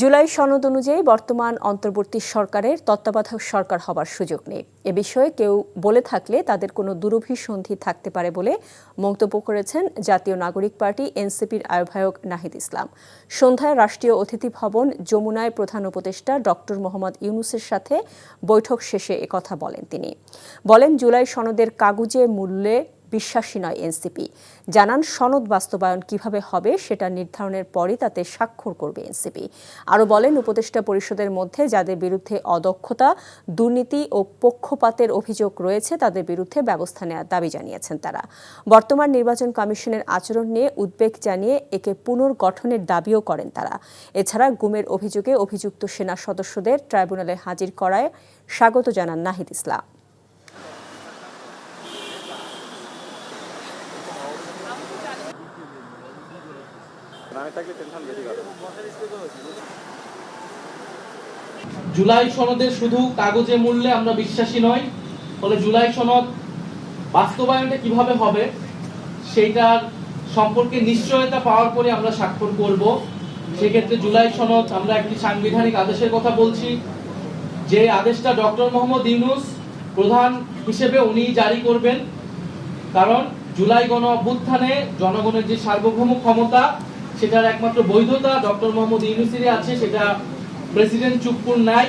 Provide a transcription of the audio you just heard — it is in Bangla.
জুলাই সনদ অনুযায়ী বর্তমান অন্তর্বর্তী সরকারের তত্ত্বাবধায়ক সরকার হবার সুযোগ নেই। এ বিষয়ে কেউ বলে থাকলে তাদের কোনো দুরভিসন্ধি থাকতে পারে বলে মন্তব্য করেছেন জাতীয় নাগরিক পার্টি এনসিপির আহ্বায়ক নাহিদ ইসলাম। সন্ধ্যায় রাষ্ট্রীয় অতিথি ভবন যমুনায় প্রধান উপদেষ্টা ডক্টর মোহাম্মদ ইউনূসের সাথে বৈঠক শেষে একথা বলেন তিনি। বলেন, জুলাই সনদের কাগুজে মূল্যে বিশ্বাসী নয় এনসিপি। জানান, সনদ বাস্তবায়ন কিভাবে হবে সেটা নির্ধারণের পরই তাতে স্বাক্ষর করবে এনসিপি। আরও বলেন, উপদেষ্টা পরিষদের মধ্যে যাদের বিরুদ্ধে অদক্ষতা, দুর্নীতি ও পক্ষপাতের অভিযোগ রয়েছে তাদের বিরুদ্ধে ব্যবস্থা নেওয়ার দাবি জানিয়েছেন তারা। বর্তমান নির্বাচন কমিশনের আচরণ নিয়ে উদ্বেগ জানিয়ে একে পুনর্গঠনের দাবিও করেন তারা। এছাড়া গুমের অভিযোগে অভিযুক্ত সেনা সদস্যদের ট্রাইব্যুনালে হাজির করায় স্বাগত জানান নাহিদ ইসলাম। জুলাই সনদে শুধু কাগজে মূল্যে আমরা বিশ্বাসী নই, ফলে জুলাই সনদ বাস্তবায়নটা কিভাবে হবে সেইটার সম্পর্কে নিশ্চয়তা পাওয়ার পরে আমরা স্বাক্ষর করব। সেক্ষেত্রে জুলাই সনদ আমরা একটি সাংবিধানিক আদেশের কথা বলছি, যে আদেশটা ডক্টর মোহাম্মদ ইউনূস প্রধান হিসেবে উনি জারি করবেন। কারণ জুলাই গণ অভ্যুত্থানে জনগণের যে সার্বভৌম ক্ষমতা, সেটার একমাত্র বৈধতা ডক্টর মোহাম্মদ ইউনূসেরই আছে, সেটা প্রেসিডেন্ট চুপ্পুর নাই।